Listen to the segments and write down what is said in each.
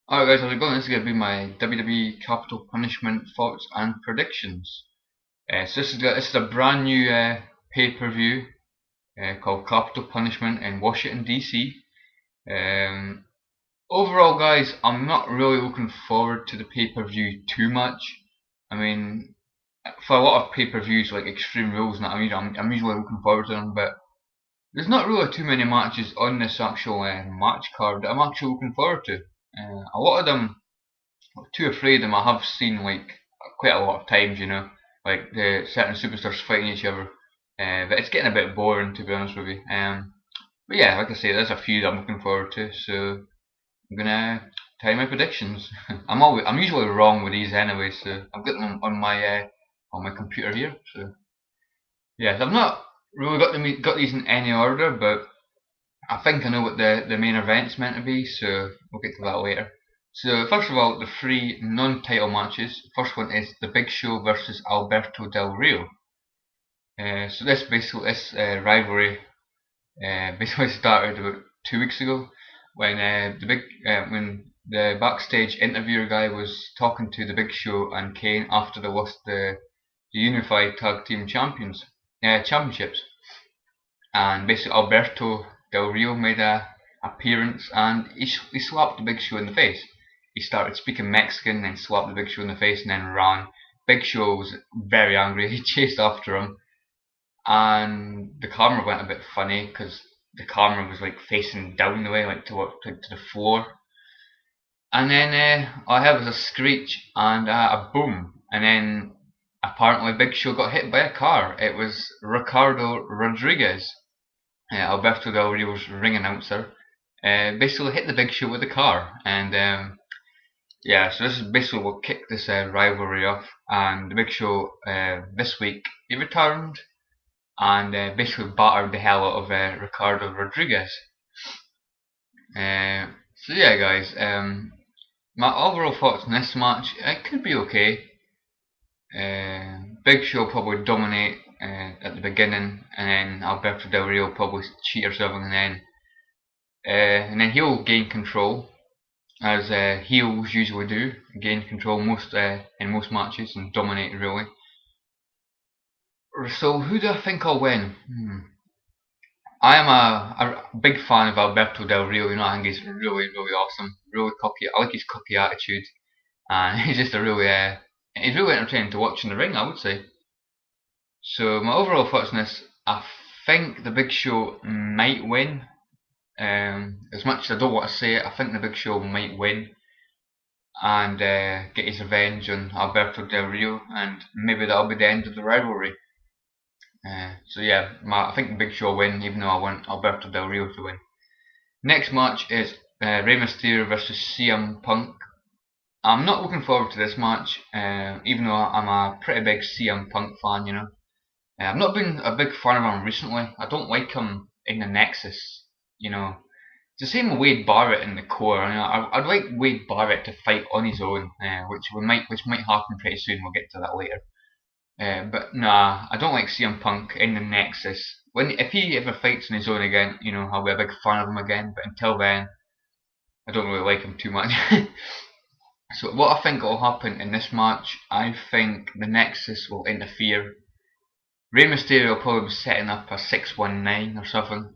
Alright guys, how's it going? This is going to be my WWE Capital Punishment thoughts and predictions. So this is a brand new pay-per-view called Capital Punishment in Washington DC. Um, Overall guys, I'm not really looking forward to the pay-per-view too much. I mean, for a lot of pay-per-views like Extreme Rules and that, I'm usually looking forward to them, but there's not really too many matches on this actual match card that I'm actually looking forward to. A lot of them, Two or three of them I have seen like quite a lot of times, like the certain superstars fighting each other. But it's getting a bit boring to be honest with you. But yeah, like I say, there's a few that I'm looking forward to, so I'm gonna tell you my predictions. I'm usually wrong with these anyway, so I've got them on my computer here. So yeah, so I've not really got these in any order, but I think I know what the main event's meant to be, so we'll get to that later. So first of all, the three non-title matches. First one is The Big Show versus Alberto Del Rio. So this rivalry basically started about 2 weeks ago when when the backstage interviewer guy was talking to The Big Show and Kane after they lost the Unified Tag Team Championships, and basically Alberto Del Rio made a appearance and he slapped the Big Show in the face. He started speaking Mexican, then slapped the Big Show in the face, and then ran. Big Show was very angry. He chased after him, and the camera went a bit funny because the camera was like facing down the way, like to the floor. And then all I heard was a screech and a boom, and then apparently Big Show got hit by a car. It was Ricardo Rodriguez, Alberto Del Rio's ring announcer, basically hit the Big Show with the car, and yeah, so this is basically what kicked this rivalry off. And the Big Show this week he returned and basically battered the hell out of Ricardo Rodriguez. So yeah, guys, my overall thoughts on this match: it could be okay. Big Show will probably dominate at the beginning, and then Alberto Del Rio will probably cheat or something, and then he'll gain control, as heels usually do, gain control in most matches and dominate really. So who do I think will win? I am a big fan of Alberto Del Rio. I think he's really awesome, really cocky. I like his cocky attitude, and he's just he's really entertaining to watch in the ring, I would say. So my overall thoughts on this: I think the Big Show might win. As much as I don't want to say it, I think the Big Show might win and get his revenge on Alberto Del Rio, and maybe that'll be the end of the rivalry. So yeah, I think the Big Show will win, even though I want Alberto Del Rio to win. Next match is Rey Mysterio versus CM Punk. I'm not looking forward to this match, even though I'm a pretty big CM Punk fan. I've not been a big fan of him recently. I don't like him in the Nexus. It's the same with Wade Barrett in the core. I'd like Wade Barrett to fight on his own, which might happen pretty soon. We'll get to that later. But nah, I don't like CM Punk in the Nexus. If he ever fights on his own again, I'll be a big fan of him again. But until then, I don't really like him too much. So what I think will happen in this match, I think the Nexus will interfere. Rey Mysterio will probably be setting up a 619 or something,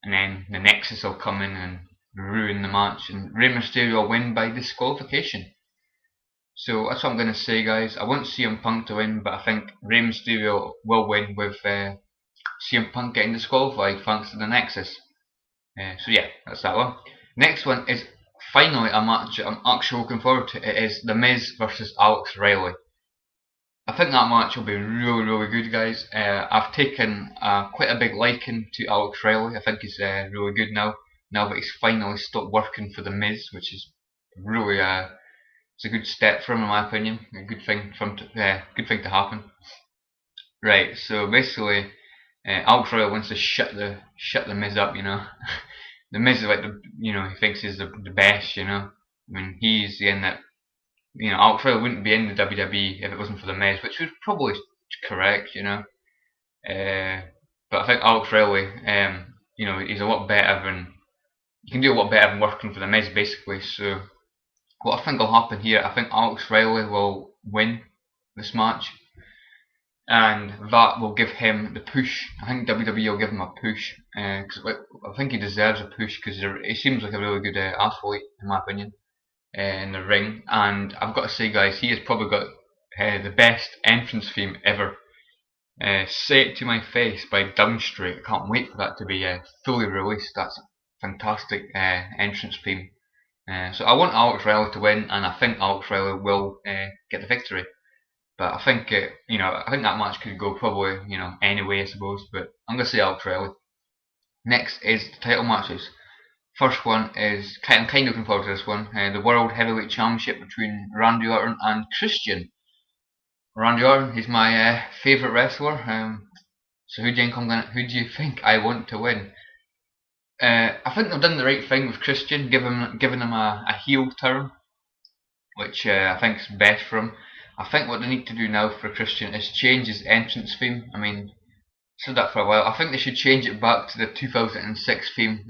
and then the Nexus will come in and ruin the match, and Rey Mysterio will win by disqualification. So that's what I'm going to say, guys. I want CM Punk to win, but I think Rey Mysterio will win with CM Punk getting disqualified thanks to the Nexus. So yeah, that's that one. Next one is finally a match I'm actually looking forward to. It is The Miz versus Alex Riley. I think that match will be really good, guys. I've taken quite a big liking to Alex Riley. I think he's really good now that he's finally stopped working for The Miz, which is really it's a good step for him, in my opinion. A good thing to happen. Right. So basically, Alex Riley wants to shut the Miz up. The Miz is like he thinks he's the best. I mean, he's the end that Alex Riley wouldn't be in the WWE if it wasn't for the Miz, which was probably correct. But I think Alex Riley, he's a lot better than he can do a lot better than working for the Miz, basically. So What I think will happen here, I think Alex Riley will win this match, and that will give him the push. I think WWE will give him a push, because I think he deserves a push because he seems like a really good athlete, in my opinion, in the ring. And I've got to say, guys, he has probably got the best entrance theme ever. Say It To My Face by Downstreet. I can't wait for that to be fully released. That's a fantastic entrance theme. So I want Alex Riley to win, and I think Alex Riley will get the victory. But I think I think that match could go probably anyway, I suppose. But I'm gonna say Alex Riley. Next is the title matches. First one is I'm kind of looking forward to this one. The World Heavyweight Championship between Randy Orton and Christian. Randy Orton, he's my favourite wrestler. So who do you think I want to win? I think they've done the right thing with Christian, giving him a heel turn, which I think is best for him. I think what they need to do now for Christian is change his entrance theme. I mean, said that for a while. I think they should change it back to the 2006 theme,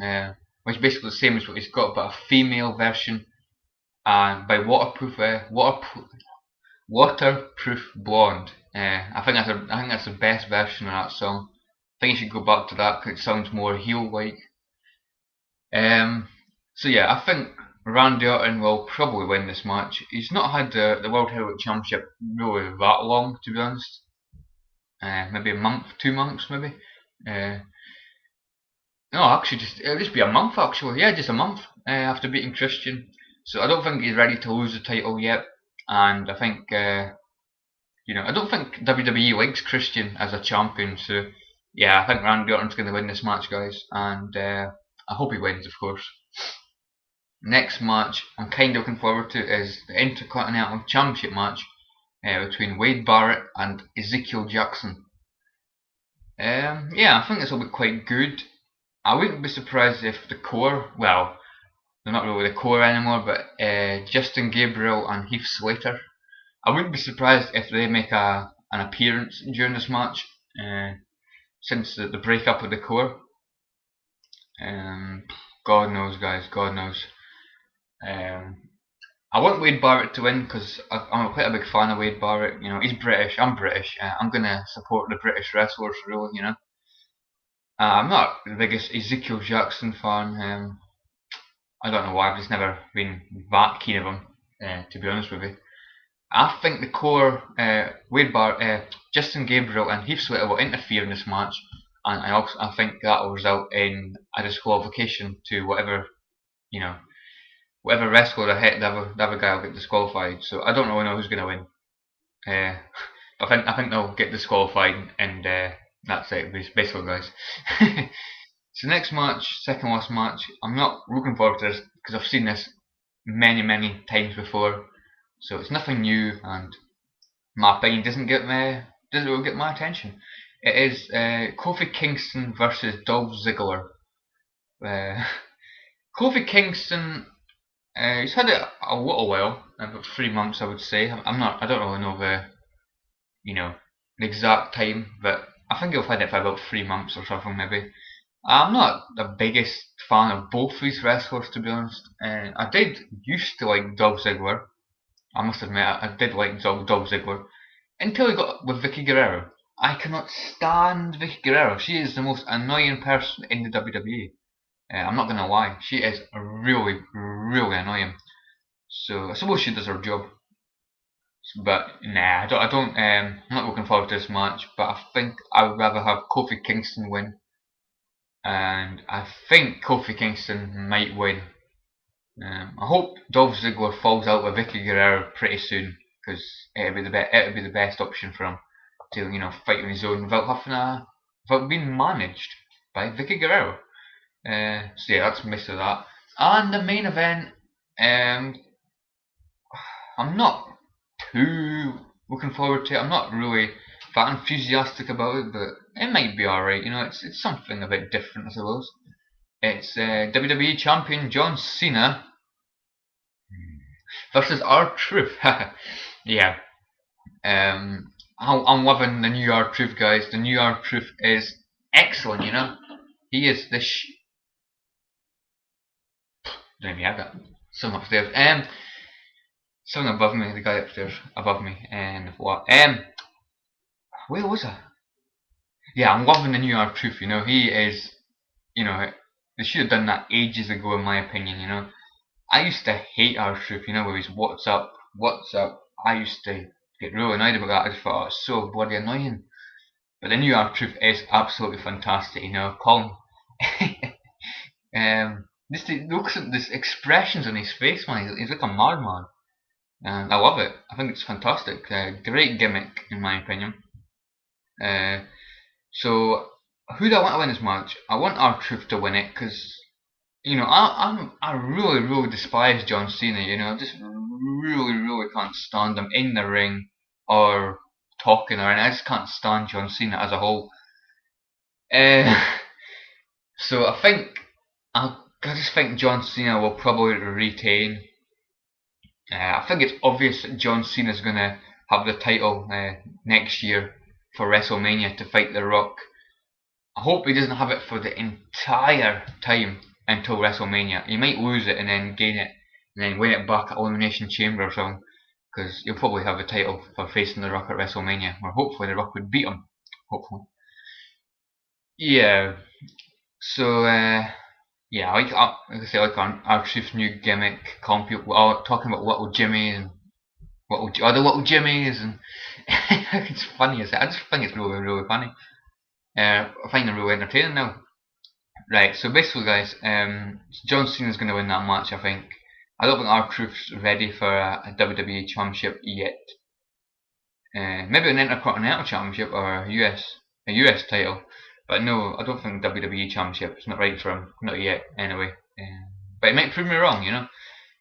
which is basically the same as what he's got, but a female version, and by Waterproof Blonde. I think that's the best version of that song. I think you should go back to that because it sounds more heel-like. So yeah, I think Randy Orton will probably win this match. He's not had the World Heavyweight Championship really that long, to be honest. Maybe a month, 2 months, maybe. No, actually, it'll just be a month. Actually, yeah, just a month after beating Christian. So I don't think he's ready to lose the title yet, and I think I don't think WWE likes Christian as a champion. So yeah, I think Randy Orton's going to win this match, guys, and I hope he wins, of course. Next match I'm kind of looking forward to is the Intercontinental Championship match between Wade Barrett and Ezekiel Jackson. Yeah, I think this will be quite good. I wouldn't be surprised if the core, well, they're not really the core anymore, but Justin Gabriel and Heath Slater, I wouldn't be surprised if they make an appearance during this match, since the breakup of the core. God knows, guys, God knows. I want Wade Barrett to win because I'm quite a big fan of Wade Barrett. He's British, I'm British. I'm gonna support the British wrestlers, really. I'm not the biggest Ezekiel Jackson fan. I don't know why. I've just never been that keen of him, to be honest with you. I think the core, Wade Barrett, Justin Gabriel, and Heath Slater will interfere in this match, and I think that will result in a disqualification to whatever wrestler they hit. The other guy will get disqualified. So I don't really know who's going to win. I think they'll get disqualified, and that's it, basically, guys. So next match, second last match, I'm not looking forward to this because I've seen this many times before, so it's nothing new, and my opinion doesn't really get my attention. It is Kofi Kingston versus Dolph Ziggler. Kofi Kingston, he's had it a little while, about 3 months, I would say. I don't really know the exact time, but I think he'll have had it for about 3 months or something, maybe. I'm not the biggest fan of both these wrestlers, to be honest. I did used to like Dolph Ziggler. I must admit, I did like Dolph Ziggler until he got with Vicky Guerrero. I cannot stand Vicky Guerrero. She is the most annoying person in the WWE. I'm not gonna lie, she is really annoying. So I suppose she does her job. But nah, I'm not looking forward to this match. But I think I would rather have Kofi Kingston win, and I think Kofi Kingston might win. I hope Dolph Ziggler falls out with Vicky Guerrero pretty soon, because it would be the best option for him to fight on his own without being managed by Vicky Guerrero. So yeah, that's basically that. And the main event, I'm not too looking forward to it. I'm not really that enthusiastic about it, but it might be alright. It's something a bit different, I suppose. It's WWE Champion John Cena versus R-Truth. Yeah. I'm loving the new R-Truth, guys. The new R-Truth is excellent. He is the don't even have that. So much there. Someone above me, the guy upstairs above me, and what? Where was I? Yeah, I'm loving the New York Truth. He is. They should have done that ages ago, in my opinion. I used to hate our Truth. With his what's up. I used to get really annoyed about that. I just thought it was so bloody annoying. But the New York Truth is absolutely fantastic. Colin. Just look at this expressions on his face, man. He's like a madman. And I love it. I think it's fantastic. Great gimmick, in my opinion. Uh, so, who do I want to win this match? I want R-Truth to win it because, I really, really despise John Cena. I just really, really can't stand him in the ring or talking or anything. I just can't stand John Cena as a whole. Uh, so I just think John Cena will probably retain. I think it's obvious that John Cena's going to have the title next year for WrestleMania to fight The Rock. I hope he doesn't have it for the entire time until WrestleMania. He might lose it and then gain it and then win it back at Elimination Chamber or something, because he'll probably have the title for facing The Rock at WrestleMania, or hopefully The Rock would beat him. Hopefully. Yeah. So, yeah, like I say, like our Truth's new gimmick, talking about little Jimmy and other little Jimmys, and it's funny. I just think it's really, really funny. I find it really entertaining now. Right, so basically, guys, John Cena's going to win that match. I think. I don't think R-Truth's ready for a WWE Championship yet. Maybe an Intercontinental Championship or a US title, but no, I don't think WWE Championship. It's not right for him, not yet. Anyway, but it might prove me wrong.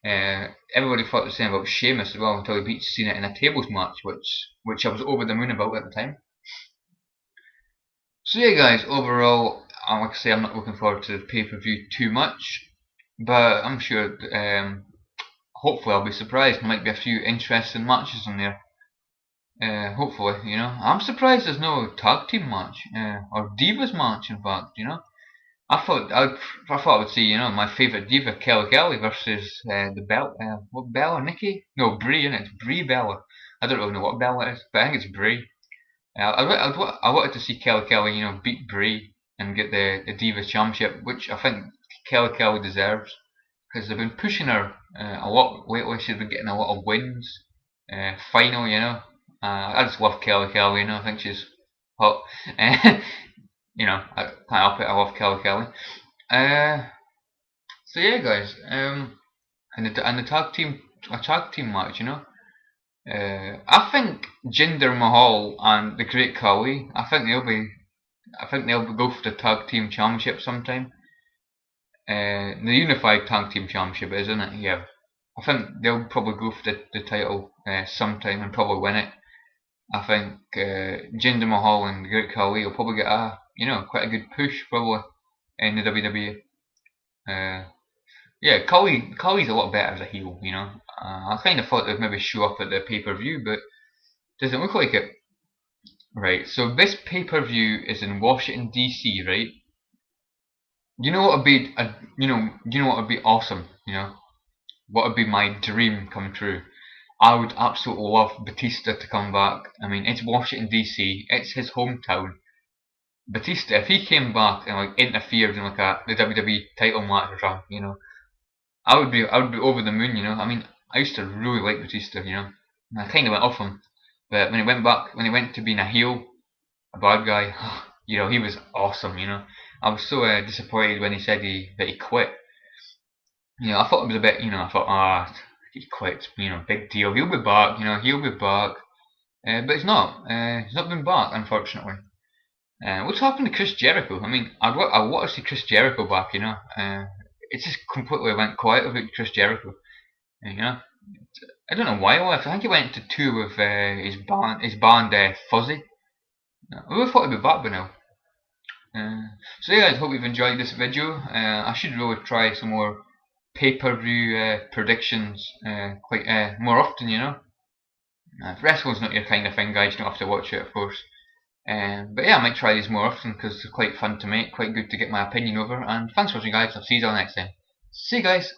Everybody thought the same about Sheamus as well until he beat Cena in a tables match, which I was over the moon about at the time. So yeah, guys, overall, like I say, I'm not looking forward to the pay-per-view too much, but I'm sure, hopefully I'll be surprised. There might be a few interesting matches in there. Hopefully, I'm surprised there's no tag team match, or Divas match, in fact, I thought I would see, my favourite diva, Kelly versus the what Bella, Nikki? No, Brie, innit? It's Brie Bella. I don't really know what Bella is, but I think it's Brie. I wanted to see Kelly, beat Brie and get the Divas Championship, which I think Kelly deserves, because they've been pushing her a lot lately. She's been getting a lot of wins. Final, I just love Kelly, I think she's hot. I can't help it, I love Kelly. So yeah, guys, and the tag team match, I think Jinder Mahal and the Great Khali, I think they'll go for the tag team championship sometime. The unified tag team championship, isn't it? Yeah. I think they'll probably go for the title sometime and probably win it. I think Jinder Mahal and the Great Khali will probably get quite a good push probably in the WWE. Yeah, Khali's a lot better as a heel. I kind of thought they'd maybe show up at the pay-per-view, but doesn't look like it. Right, so this pay-per-view is in Washington DC, right? You know what would be what would be awesome, what would be my dream come true? I would absolutely love Batista to come back. I mean, it's Washington DC, it's his hometown. Batista, if he came back and like interfered in like the WWE title match or something, I would be over the moon. I mean, I used to really like Batista, and I kind of went off him, but when he went to being a heel, a bad guy, he was awesome. I was so disappointed when he said that he quit. I thought it was a bit, I thought, he quit, big deal. He'll be back, he'll be back. But he's not. He's not been back, unfortunately. What's happened to Chris Jericho? I mean, I want to see Chris Jericho back, it just completely went quiet about Chris Jericho. I don't know why he left. I think he went to tour with his band Fuzzy. I would have thought he'd be back by now. So yeah, guys, hope you've enjoyed this video. I should really try some more pay-per-view predictions quite more often, if wrestling's not your kind of thing, guys, you don't have to watch it, of course. But yeah, I might try these more often because they're quite fun to make, quite good to get my opinion over. And thanks for watching, guys. I'll see you all next time. See you guys.